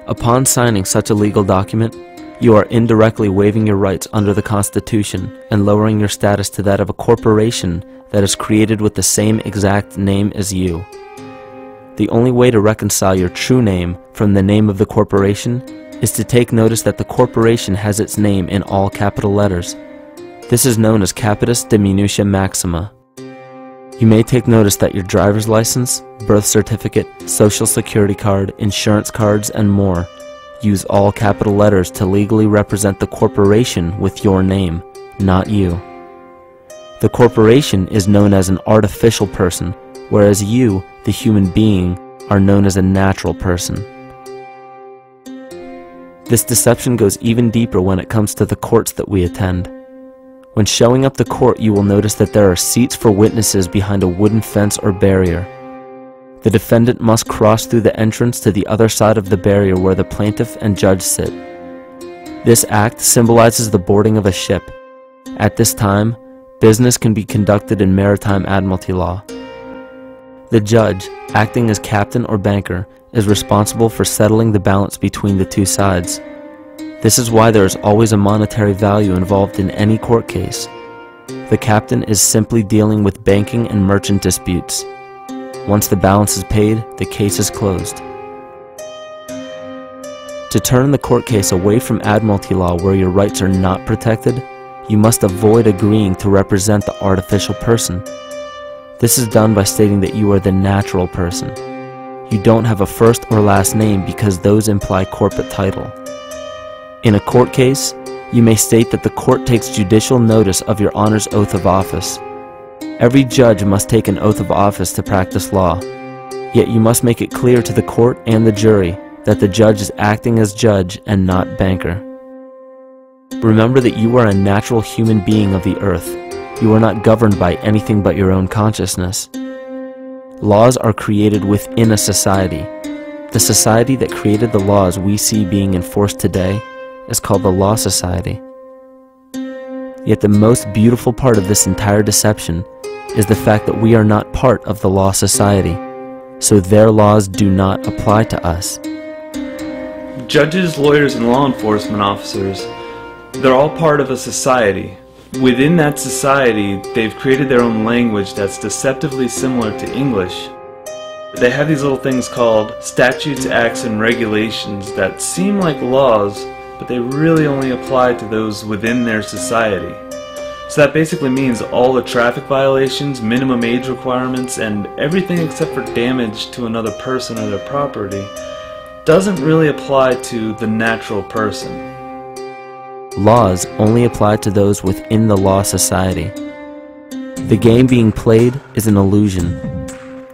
Upon signing such a legal document, you are indirectly waiving your rights under the Constitution and lowering your status to that of a corporation that is created with the same exact name as you. The only way to reconcile your true name from the name of the corporation is to take notice that the corporation has its name in all capital letters. This is known as capitis diminutia maxima. You may take notice that your driver's license, birth certificate, social security card, insurance cards, and more use all capital letters to legally represent the corporation with your name, not you. The corporation is known as an artificial person, whereas you, the human being, are known as a natural person. This deception goes even deeper when it comes to the courts that we attend. When showing up to court, you will notice that there are seats for witnesses behind a wooden fence or barrier. The defendant must cross through the entrance to the other side of the barrier where the plaintiff and judge sit. This act symbolizes the boarding of a ship. At this time, business can be conducted in maritime admiralty law. The judge, acting as captain or banker, is responsible for settling the balance between the two sides. This is why there is always a monetary value involved in any court case. The captain is simply dealing with banking and merchant disputes. Once the balance is paid, the case is closed. To turn the court case away from admiralty law where your rights are not protected, you must avoid agreeing to represent the artificial person. This is done by stating that you are the natural person. You don't have a first or last name because those imply corporate title. In a court case, you may state that the court takes judicial notice of your honor's oath of office. Every judge must take an oath of office to practice law, yet you must make it clear to the court and the jury that the judge is acting as judge and not banker. Remember that you are a natural human being of the earth. You are not governed by anything but your own consciousness. Laws are created within a society. The society that created the laws we see being enforced today is called the Law Society. Yet the most beautiful part of this entire deception is the fact that we are not part of the Law Society, so their laws do not apply to us. Judges, lawyers, and law enforcement officers, they're all part of a society. Within that society, they've created their own language that's deceptively similar to English. They have these little things called statutes, acts, and regulations that seem like laws, but they really only apply to those within their society. So that basically means all the traffic violations, minimum age requirements, and everything except for damage to another person or their property doesn't really apply to the natural person. Laws only apply to those within the Law Society. The game being played is an illusion.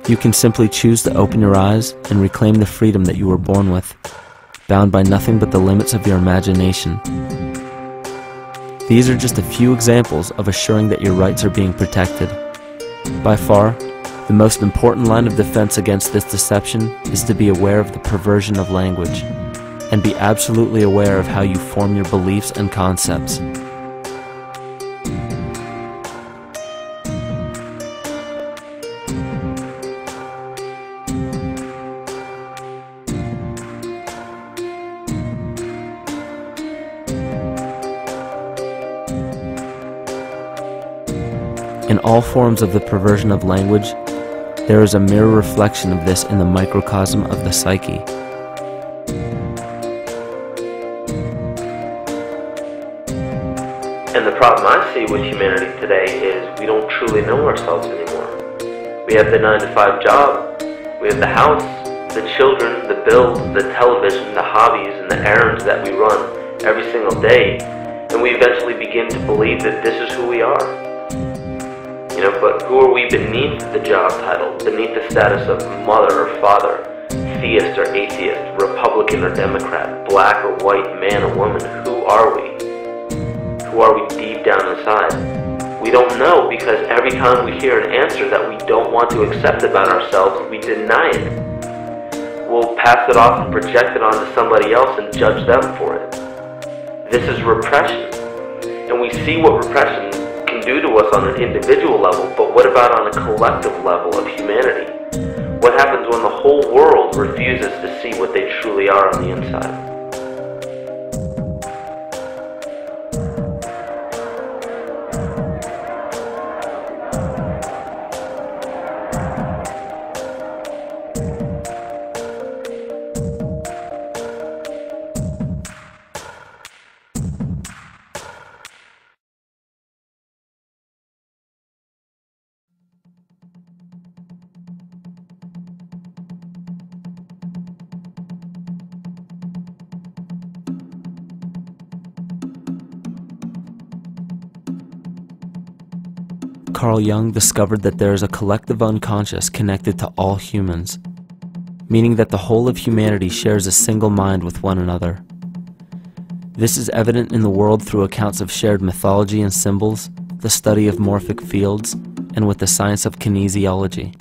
You can simply choose to open your eyes and reclaim the freedom that you were born with, bound by nothing but the limits of your imagination. These are just a few examples of assuring that your rights are being protected. By far, the most important line of defense against this deception is to be aware of the perversion of language, and be absolutely aware of how you form your beliefs and concepts. In all forms of the perversion of language, there is a mirror reflection of this in the microcosm of the psyche. And the problem I see with humanity today is we don't truly know ourselves anymore. We have the 9-to-5 job, we have the house, the children, the bills, the television, the hobbies, and the errands that we run every single day, and we eventually begin to believe that this is who we are. You know, but who are we beneath the job title, beneath the status of mother or father, theist or atheist, Republican or Democrat, black or white, man or woman? Who are we? Who are we deep down inside? We don't know, because every time we hear an answer that we don't want to accept about ourselves, we deny it. We'll pass it off and project it onto somebody else and judge them for it. This is repression. And we see what repression can do to us on an individual level, but what about on a collective level of humanity? What happens when the whole world refuses to see what they truly are on the inside? Carl Jung discovered that there is a collective unconscious connected to all humans, meaning that the whole of humanity shares a single mind with one another. This is evident in the world through accounts of shared mythology and symbols, the study of morphic fields, and with the science of kinesiology.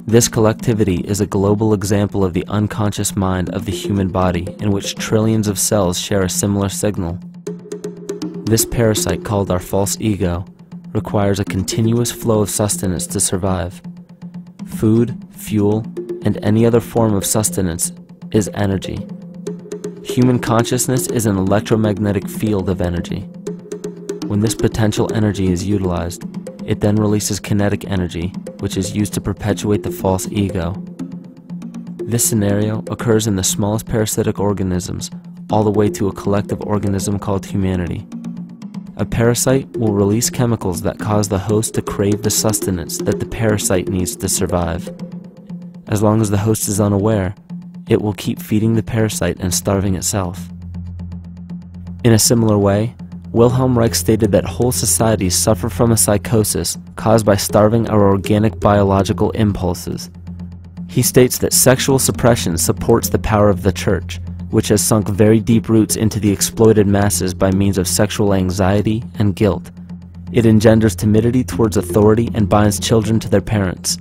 This collectivity is a global example of the unconscious mind of the human body, in which trillions of cells share a similar signal. This parasite, called our false ego, requires a continuous flow of sustenance to survive. Food, fuel, and any other form of sustenance is energy. Human consciousness is an electromagnetic field of energy. When this potential energy is utilized, it then releases kinetic energy, which is used to perpetuate the false ego. This scenario occurs in the smallest parasitic organisms, all the way to a collective organism called humanity. A parasite will release chemicals that cause the host to crave the sustenance that the parasite needs to survive. As long as the host is unaware, it will keep feeding the parasite and starving itself. In a similar way, Wilhelm Reich stated that whole societies suffer from a psychosis caused by starving our organic biological impulses. He states that sexual suppression supports the power of the church, which has sunk very deep roots into the exploited masses by means of sexual anxiety and guilt. It engenders timidity towards authority and binds children to their parents.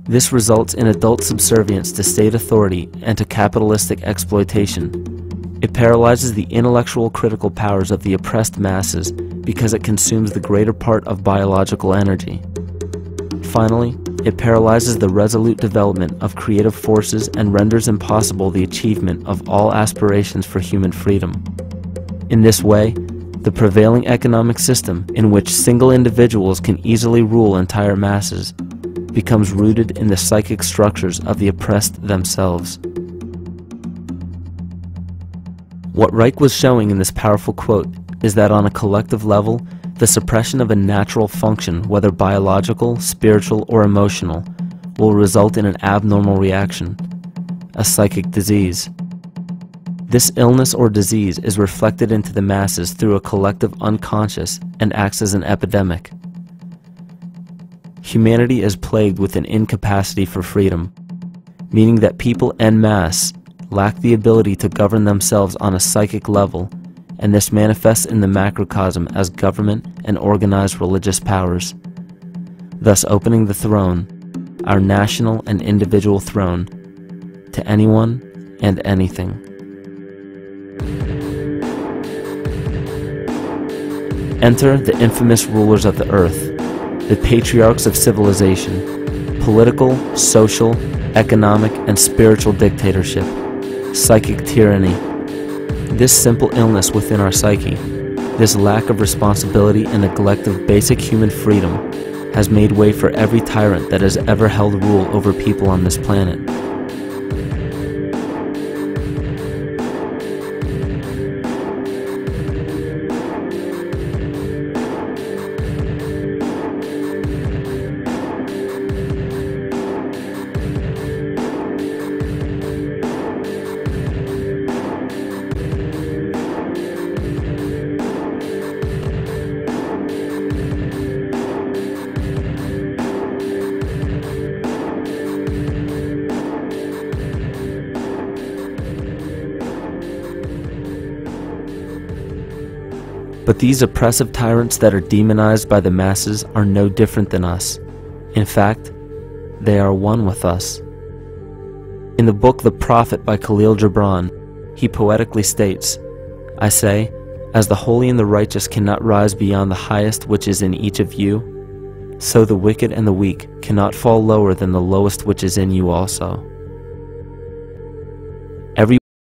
This results in adult subservience to state authority and to capitalistic exploitation. It paralyzes the intellectual critical powers of the oppressed masses because it consumes the greater part of biological energy. Finally, it paralyzes the resolute development of creative forces and renders impossible the achievement of all aspirations for human freedom. In this way, the prevailing economic system, in which single individuals can easily rule entire masses, becomes rooted in the psychic structures of the oppressed themselves. What Reich was showing in this powerful quote is that on a collective level, the suppression of a natural function, whether biological, spiritual, or emotional, will result in an abnormal reaction, a psychic disease. This illness or disease is reflected into the masses through a collective unconscious and acts as an epidemic. Humanity is plagued with an incapacity for freedom, meaning that people en masse lack the ability to govern themselves on a psychic level, and this manifests in the macrocosm as government and organized religious powers, thus opening the throne, our national and individual throne, to anyone and anything. Enter the infamous rulers of the earth, the patriarchs of civilization, political, social, economic, and spiritual dictatorship, psychic tyranny. This simple illness within our psyche, this lack of responsibility and neglect of basic human freedom, has made way for every tyrant that has ever held rule over people on this planet. But these oppressive tyrants that are demonized by the masses are no different than us. In fact, they are one with us. In the book The Prophet by Khalil Gibran, he poetically states, "I say, as the holy and the righteous cannot rise beyond the highest which is in each of you, So the wicked and the weak cannot fall lower than the lowest which is in you also.